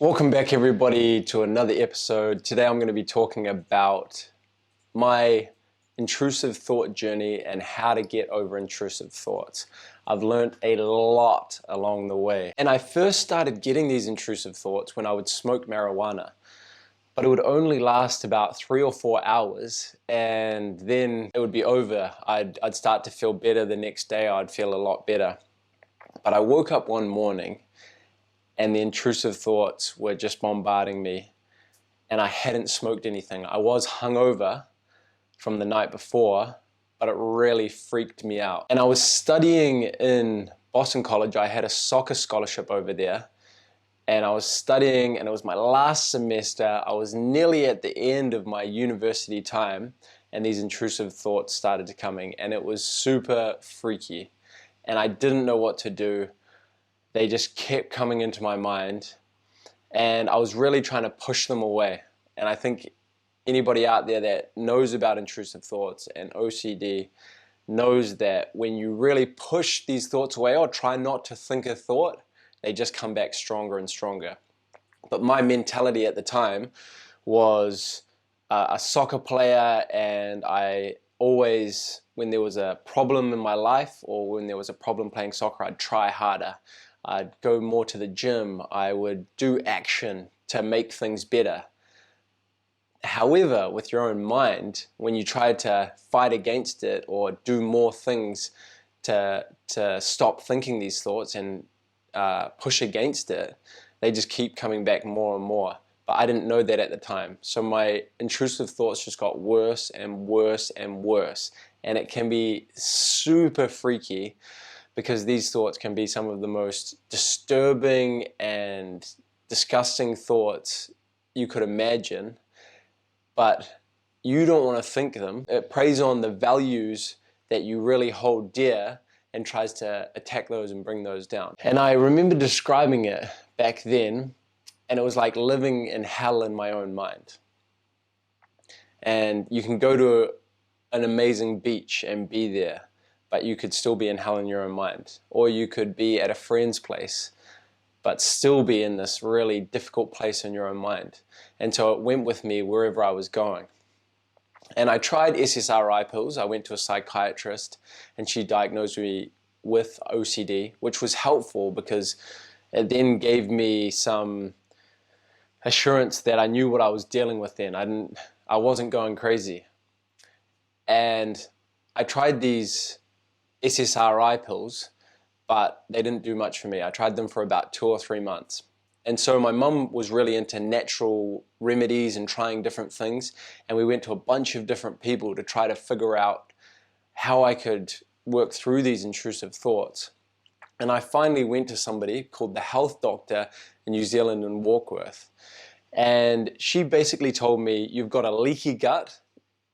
Welcome back everybody to another episode. Today I'm going to be talking about my intrusive thought journey and how to get over intrusive thoughts. I've learned a lot along the way. And I first started getting these intrusive thoughts when I would smoke marijuana. But it would only last about 3 or 4 hours and then it would be over. I'd start to feel better the next day. I'd feel a lot better. But I woke up one morning and the intrusive thoughts were just bombarding me, and I hadn't smoked anything. I was hungover from the night before, but it really freaked me out. And I was studying in Boston College. I had a soccer scholarship over there, and I was studying, and it was my last semester. I was nearly at the end of my university time, and these intrusive thoughts started coming, and it was super freaky, and I didn't know what to do. They just kept coming into my mind and I was really trying to push them away. And I think anybody out there that knows about intrusive thoughts and OCD knows that when you really push these thoughts away or try not to think a thought, they just come back stronger and stronger. But my mentality at the time was a soccer player, and I always, when there was a problem in my life or when there was a problem playing soccer, I'd try harder. I'd go more to the gym. I would do action to make things better. However, with your own mind, when you try to fight against it or do more things to stop thinking these thoughts and push against it, they just keep coming back more and more. But I didn't know that at the time. So my intrusive thoughts just got worse and worse and worse. And it can be super freaky, because these thoughts can be some of the most disturbing and disgusting thoughts you could imagine, but you don't want to think them. It preys on the values that you really hold dear and tries to attack those and bring those down. And I remember describing it back then, and it was like living in hell in my own mind. And you can go to an amazing beach and be there, but you could still be in hell in your own mind. Or you could be at a friend's place, but still be in this really difficult place in your own mind. And so it went with me wherever I was going. And I tried SSRI pills. I went to a psychiatrist and she diagnosed me with OCD, which was helpful because it then gave me some assurance that I knew what I was dealing with then. I wasn't going crazy. And I tried these SSRI pills, but they didn't do much for me. I tried them for about 2 or 3 months. And so my mum was really into natural remedies and trying different things. And we went to a bunch of different people to try to figure out how I could work through these intrusive thoughts. And I finally went to somebody called the health doctor in New Zealand in Warkworth. And she basically told me, you've got a leaky gut,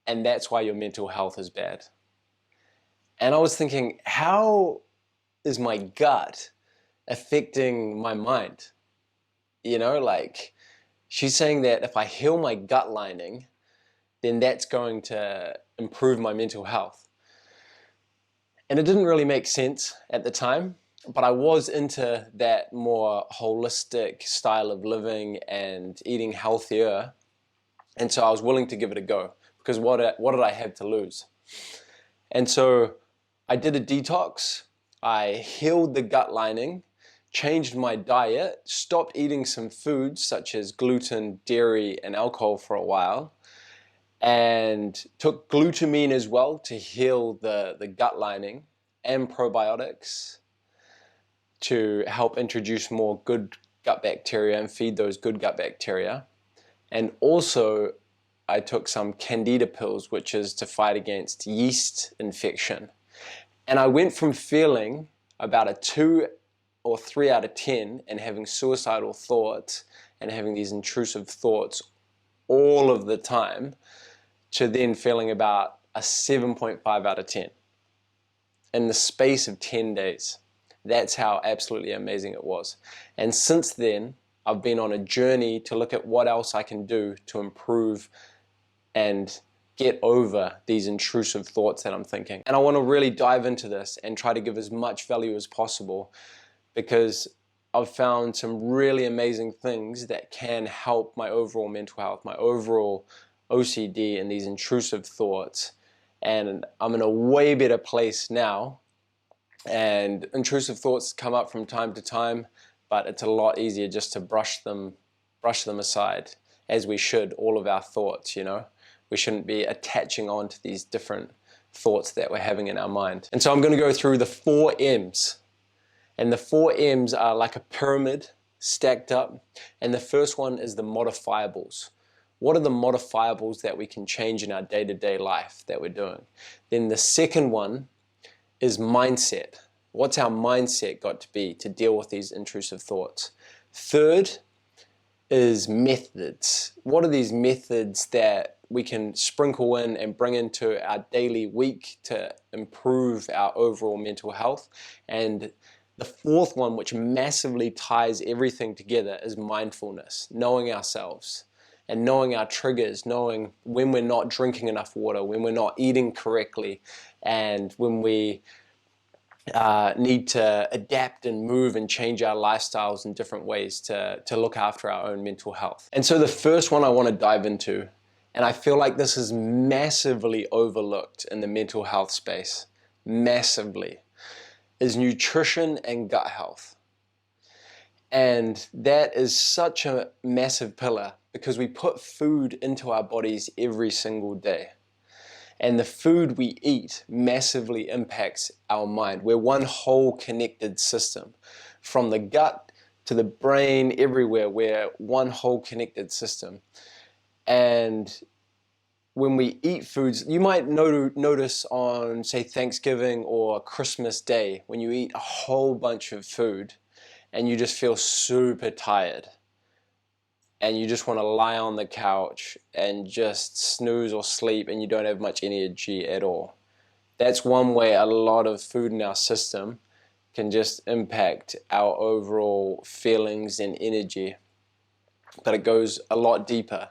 and that's why your mental health is bad. And I was thinking, how is my gut affecting my mind? You know, like, she's saying that if I heal my gut lining, then that's going to improve my mental health. And it didn't really make sense at the time, but I was into that more holistic style of living and eating healthier. And so I was willing to give it a go, because what did I have to lose? And so I did a detox. I healed the gut lining, changed my diet, stopped eating some foods such as gluten, dairy, and alcohol for a while, and took glutamine as well to heal the gut lining, and probiotics to help introduce more good gut bacteria and feed those good gut bacteria. And also I took some candida pills, which is to fight against yeast infection. And I went from feeling about a 2 or 3 out of 10 and having suicidal thoughts and having these intrusive thoughts all of the time to then feeling about a 7.5 out of 10 in the space of 10 days. That's how absolutely amazing it was. And since then, I've been on a journey to look at what else I can do to improve and get over these intrusive thoughts that I'm thinking. And I want to really dive into this and try to give as much value as possible, because I've found some really amazing things that can help my overall mental health, my overall OCD and these intrusive thoughts. And I'm in a way better place now. And intrusive thoughts come up from time to time, but it's a lot easier just to brush them aside, as we should, all of our thoughts, you know. We shouldn't be attaching on to these different thoughts that we're having in our mind. And so I'm going to go through the 4 M's. And the 4 M's are like a pyramid stacked up. And the first one is the modifiables. What are the modifiables that we can change in our day-to-day life that we're doing? Then the second one is mindset. What's our mindset got to be to deal with these intrusive thoughts? Third is methods. What are these methods that we can sprinkle in and bring into our daily week to improve our overall mental health? And the fourth one, which massively ties everything together, is mindfulness, knowing ourselves and knowing our triggers, knowing when we're not drinking enough water, when we're not eating correctly, and when we need to adapt and move and change our lifestyles in different ways to look after our own mental health. And so the first one I want to dive into, and I feel like this is massively overlooked in the mental health space, massively, is nutrition and gut health. And that is such a massive pillar because we put food into our bodies every single day. And the food we eat massively impacts our mind. We're one whole connected system. From the gut to the brain, everywhere, we're one whole connected system. And when we eat foods, you might notice on, say, Thanksgiving or Christmas Day, when you eat a whole bunch of food and you just feel super tired and you just want to lie on the couch and just snooze or sleep and you don't have much energy at all. That's one way a lot of food in our system can just impact our overall feelings and energy. But it goes a lot deeper.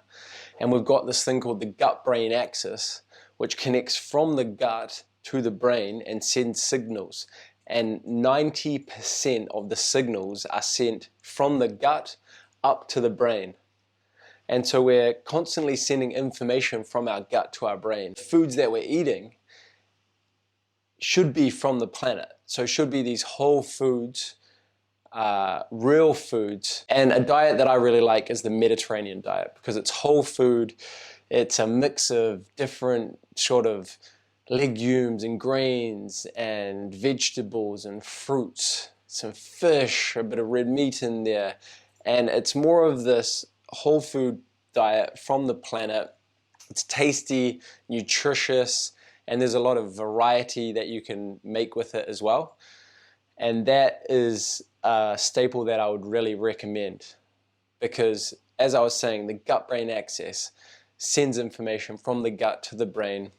And we've got this thing called the gut-brain axis, which connects from the gut to the brain and sends signals. And 90% of the signals are sent from the gut up to the brain. And so we're constantly sending information from our gut to our brain. Foods that we're eating should be from the planet. So should be these whole foods, real foods. And a diet that I really like is the Mediterranean diet because it's whole food. It's a mix of different sort of legumes and grains and vegetables and fruits, some fish, a bit of red meat in there. And it's more of this whole food diet from the planet. It's tasty, nutritious, and there's a lot of variety that you can make with it as well. And that is a staple that I would really recommend because, as I was saying, the gut-brain axis sends information from the gut to the brain,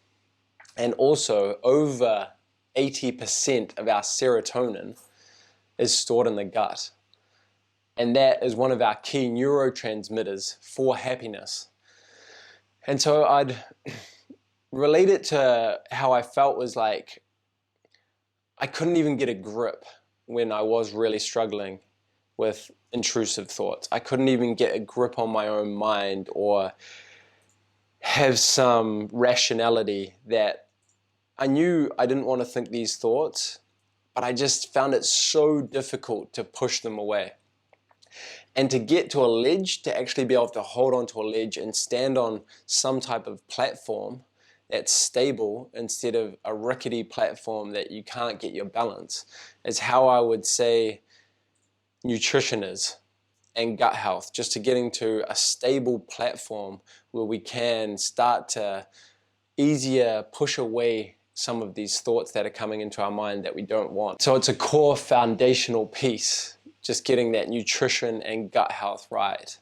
and also over 80% of our serotonin is stored in the gut. And that is one of our key neurotransmitters for happiness. And so I'd relate it to how I felt was like I couldn't even get a grip when I was really struggling with intrusive thoughts. I couldn't even get a grip on my own mind or have some rationality that I knew I didn't want to think these thoughts, but I just found it so difficult to push them away. And to get to a ledge, to actually be able to hold onto a ledge and stand on some type of platform that's stable instead of a rickety platform that you can't get your balance, is how I would say nutrition is and gut health, just to getting to a stable platform where we can start to easier push away some of these thoughts that are coming into our mind that we don't want. So it's a core foundational piece, just getting that nutrition and gut health right.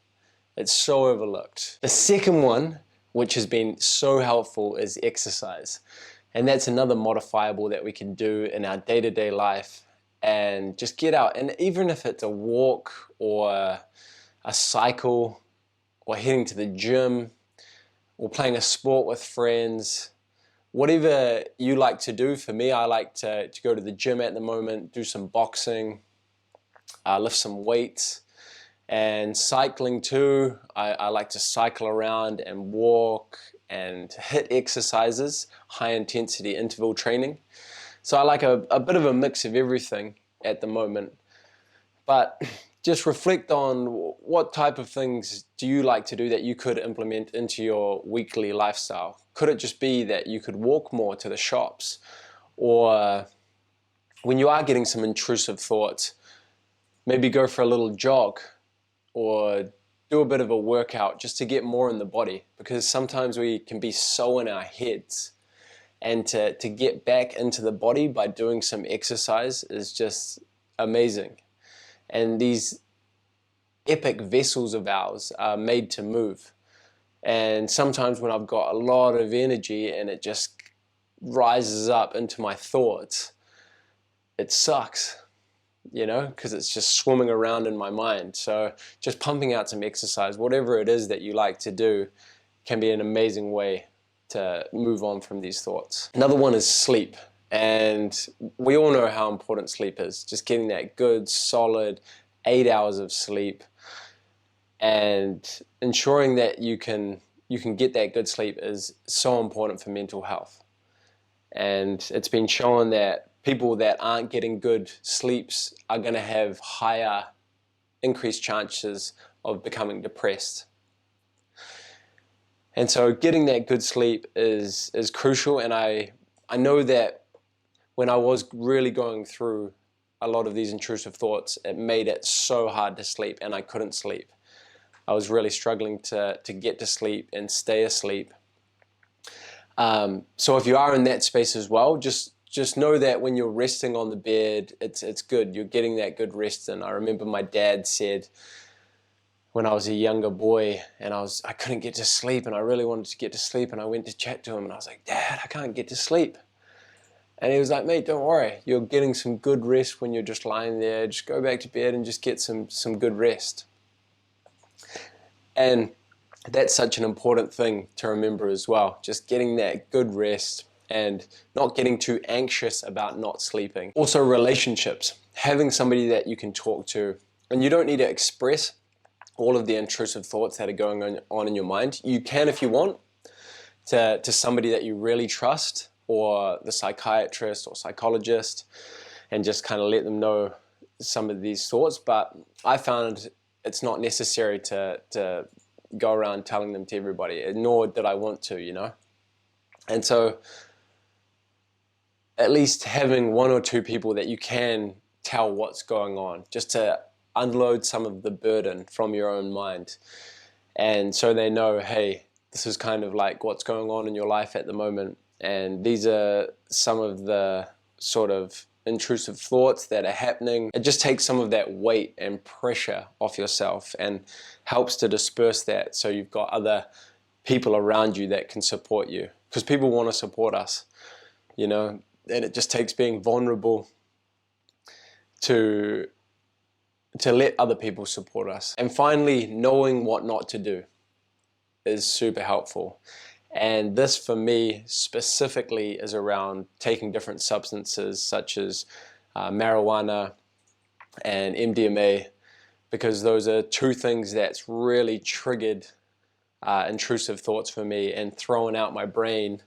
It's so overlooked. The second one, which has been so helpful, is exercise. And that's another modifiable that we can do in our day-to-day life and just get out. And even if it's a walk or a cycle or heading to the gym or playing a sport with friends, whatever you like to do. For me, I like to go to the gym at the moment, do some boxing, lift some weights, and cycling too. I like to cycle around and walk and hit exercises, high intensity interval training. So I like a bit of a mix of everything at the moment. But just reflect on what type of things do you like to do that you could implement into your weekly lifestyle. Could it just be that you could walk more to the shops? Or when you are getting some intrusive thoughts, maybe go for a little jog or do a bit of a workout just to get more in the body, because sometimes we can be so in our heads, and to get back into the body by doing some exercise is just amazing. And these epic vessels of ours are made to move. And sometimes when I've got a lot of energy and it just rises up into my thoughts, it sucks, you know, because it's just swimming around in my mind. So just pumping out some exercise, whatever it is that you like to do, can be an amazing way to move on from these thoughts. Another one is sleep. And we all know how important sleep is. Just getting that good, solid 8 hours of sleep and ensuring that you can get that good sleep is so important for mental health. And it's been shown that people that aren't getting good sleeps are going to have higher, increased chances of becoming depressed. And so getting that good sleep is crucial. And I know that when I was really going through a lot of these intrusive thoughts, it made it so hard to sleep, and I couldn't sleep. I was really struggling to get to sleep and stay asleep. So if you are in that space as well, just know that when you're resting on the bed, it's good. You're getting that good rest. And I remember my dad said when I was a younger boy and I couldn't get to sleep and I really wanted to get to sleep, and I went to chat to him and I was like, "Dad, I can't get to sleep." And he was like, "Mate, don't worry. You're getting some good rest when you're just lying there. Just go back to bed and just get some good rest." And that's such an important thing to remember as well. Just getting that good rest and not getting too anxious about not sleeping. Also, relationships. Having somebody that you can talk to, and you don't need to express all of the intrusive thoughts that are going on in your mind. You can, if you want, to somebody that you really trust, or the psychiatrist or psychologist, and just kind of let them know some of these thoughts. But I found it's not necessary to go around telling them to everybody, nor did I want to, you know. And so at least having one or two people that you can tell what's going on, just to unload some of the burden from your own mind. And so they know, hey, this is kind of like what's going on in your life at the moment. And these are some of the sort of intrusive thoughts that are happening. It just takes some of that weight and pressure off yourself and helps to disperse that, so you've got other people around you that can support you. Because people want to support us, you know, and it just takes being vulnerable to let other people support us. And finally, knowing what not to do is super helpful. And this for me specifically is around taking different substances such as marijuana and MDMA, because those are two things that's really triggered intrusive thoughts for me and thrown out my brain.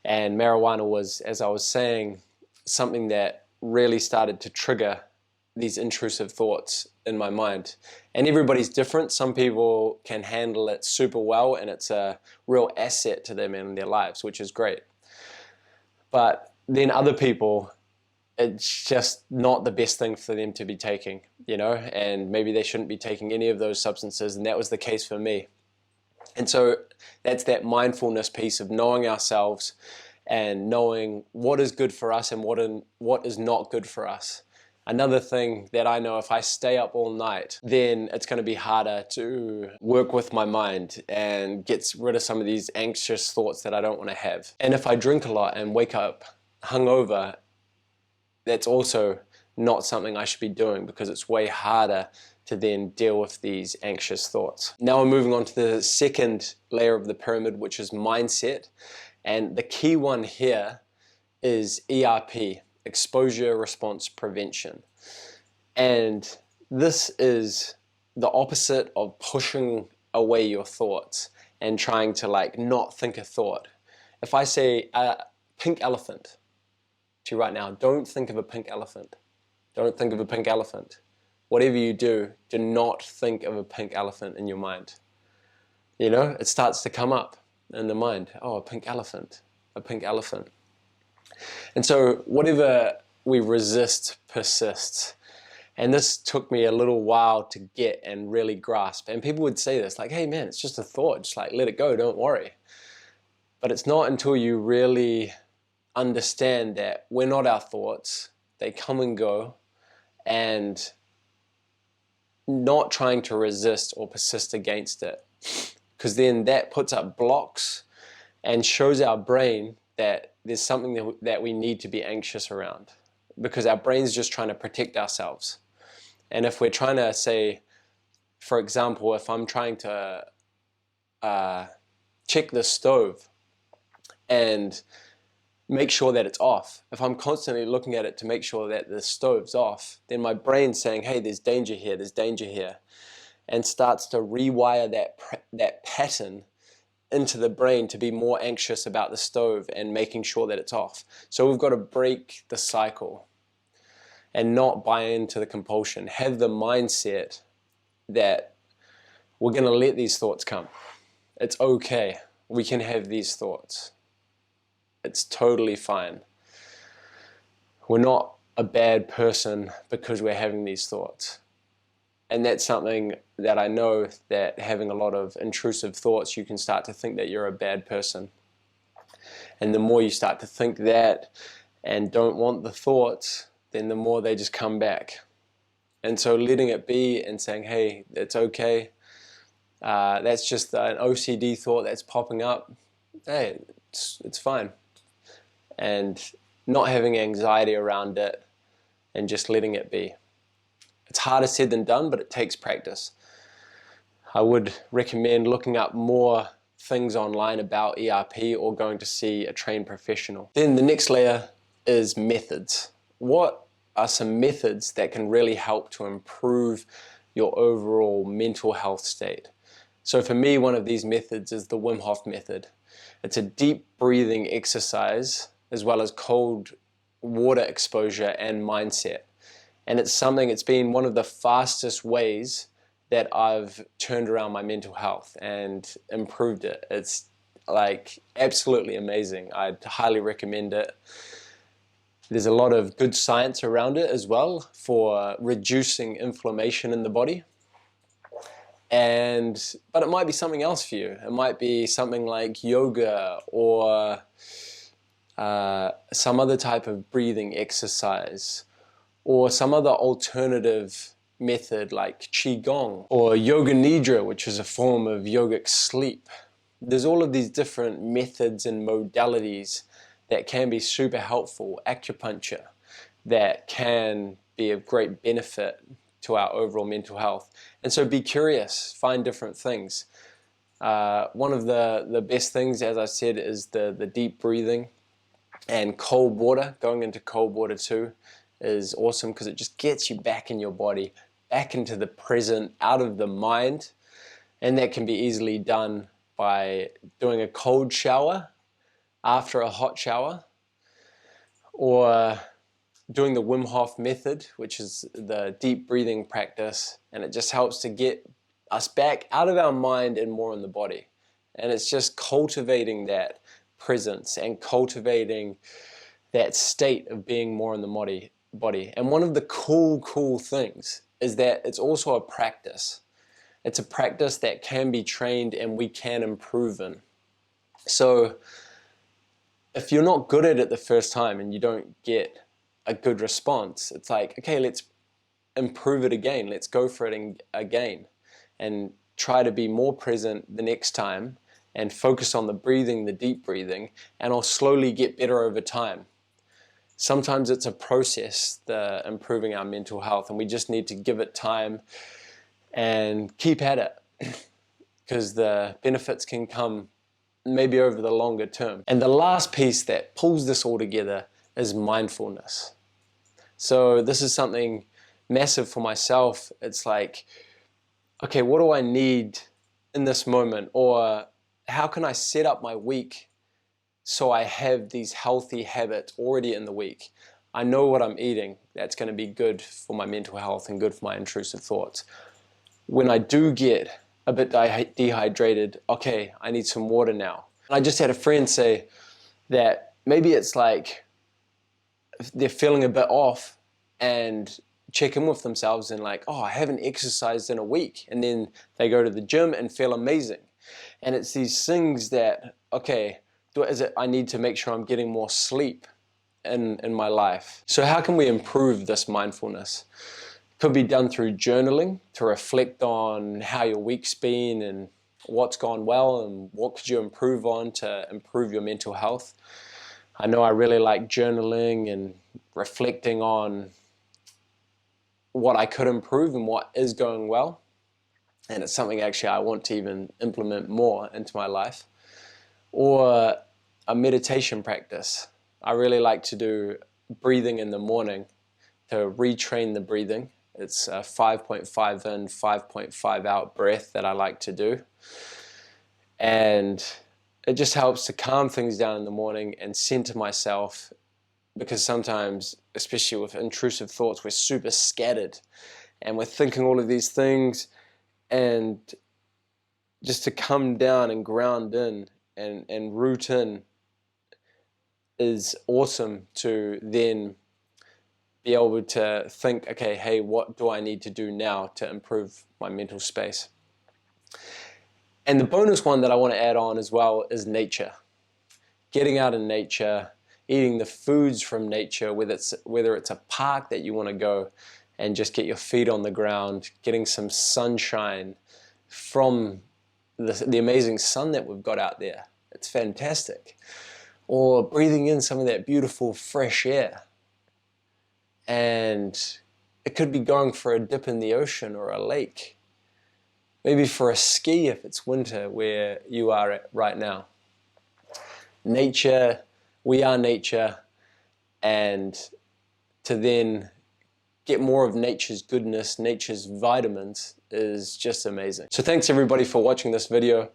And marijuana was, as I was saying, something that really started to trigger these intrusive thoughts in my mind. And everybody's different. Some people can handle it super well and it's a real asset to them in their lives, which is great. But then other people, it's just not the best thing for them to be taking, you know, and maybe they shouldn't be taking any of those substances, and that was the case for me. And so that's that mindfulness piece of knowing ourselves and knowing what is good for us and what is not good for us. Another thing that I know, if I stay up all night, then it's going to be harder to work with my mind and get rid of some of these anxious thoughts that I don't want to have. And if I drink a lot and wake up hungover, that's also not something I should be doing, because it's way harder to then deal with these anxious thoughts. Now we're moving on to the second layer of the pyramid, which is mindset. And the key one here is ERP, exposure response prevention. And This is the opposite of pushing away your thoughts and trying to like not think a thought. If I say pink elephant to you right now, don't think of a pink elephant. Don't think of a pink elephant. Whatever you do not think of a pink elephant in your mind. You know, it starts to come up in the mind. Oh, a pink elephant, a pink elephant. And so whatever we resist persists. And this took me a little while to get and really grasp. And people would say this, like, hey man, it's just a thought, just like let it go, don't worry. But it's not until you really understand that we're not our thoughts, they come and go, and not trying to resist or persist against it. Because then that puts up blocks and shows our brain that there's something that we need to be anxious around. Because our brain's just trying to protect ourselves. And if we're trying to say, for example, if I'm trying to check the stove and make sure that it's off, if I'm constantly looking at it to make sure that the stove's off, then my brain's saying, hey, there's danger here, and starts to rewire that pattern into the brain to be more anxious about the stove and making sure that it's off. So we've got to break the cycle and not buy into the compulsion. Have the mindset that we're going to let these thoughts come. It's okay. We can have these thoughts. It's totally fine. We're not a bad person because we're having these thoughts. And that's something that I know, that having a lot of intrusive thoughts, you can start to think that you're a bad person. And the more you start to think that and don't want the thoughts, then the more they just come back. And so letting it be and saying, hey, it's okay. That's just an OCD thought that's popping up. Hey, it's fine. And not having anxiety around it and just letting it be. It's harder said than done, but it takes practice. I would recommend looking up more things online about ERP or going to see a trained professional. Then the next layer is methods. What are some methods that can really help to improve your overall mental health state? So for me, one of these methods is the Wim Hof method. It's a deep breathing exercise as well as cold water exposure and mindset. And it's been one of the fastest ways that I've turned around my mental health and improved it. It's like absolutely amazing. I'd highly recommend it. There's a lot of good science around it as well for reducing inflammation in the body. But it might be something else for you. It might be something like yoga or some other type of breathing exercise, or some other alternative method like Qigong or Yoga Nidra, which is a form of yogic sleep. There's all of these different methods and modalities that can be super helpful. Acupuncture, that can be of great benefit to our overall mental health. And so be curious, find different things. One of the best things, as I said, is the deep breathing, and cold water. Going into cold water too is awesome because it just gets you back in your body, back into the present, out of the mind. And that can be easily done by doing a cold shower after a hot shower, or doing the Wim Hof method, which is the deep breathing practice, and it just helps to get us back out of our mind and more in the body. And it's just cultivating that presence and cultivating that state of being more in the body. And one of the cool things is that it's also a practice. It's a practice that can be trained and we can improve in. So if you're not good at it the first time and you don't get a good response, it's like, okay, let's improve it again. Let's go for it again and try to be more present the next time and focus on the breathing, the deep breathing, and I'll slowly get better over time. Sometimes it's a process, the improving our mental health, and we just need to give it time and keep at it, because the benefits can come maybe over the longer term. And the last piece that pulls this all together is mindfulness. So this is something massive for myself. It's like, okay, what do I need in this moment? Or how can I set up my week so I have these healthy habits already in the week? I know what I'm eating that's going to be good for my mental health and good for my intrusive thoughts. When I do get a bit dehydrated, okay, I need some water now. I just had a friend say that maybe it's like they're feeling a bit off and check in with themselves and like, oh, I haven't exercised in a week. And then they go to the gym and feel amazing. And it's these things that, okay, is it I need to make sure I'm getting more sleep in my life. So how can we improve this mindfulness? Could be done through journaling to reflect on how your week's been and what's gone well and what could you improve on to improve your mental health. I know I really like journaling and reflecting on what I could improve and what is going well. And it's something actually I want to even implement more into my life. Or a meditation practice. I really like to do breathing in the morning to retrain the breathing. It's a 5.5 in, 5.5 out breath that I like to do. And it just helps to calm things down in the morning and center myself, because sometimes, especially with intrusive thoughts, we're super scattered and we're thinking all of these things, and just to come down and ground in and root in is awesome to then be able to think, okay, hey, what do I need to do now to improve my mental space? And the bonus one that I want to add on as well is nature. Getting out in nature, eating the foods from nature, whether it's a park that you want to go and just get your feet on the ground, getting some sunshine from the amazing sun that we've got out there. It's fantastic. Or breathing in some of that beautiful fresh air. And it could be going for a dip in the ocean or a lake. Maybe for a ski if it's winter where you are at right now. Nature, we are nature, and to then get more of nature's goodness, nature's vitamins is just amazing. So thanks everybody for watching this video,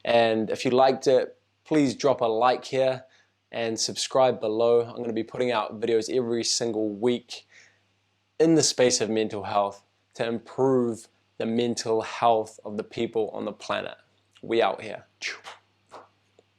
and if you liked it, please drop a like here and subscribe below. I'm going to be putting out videos every single week in the space of mental health to improve the mental health of the people on the planet. We out here.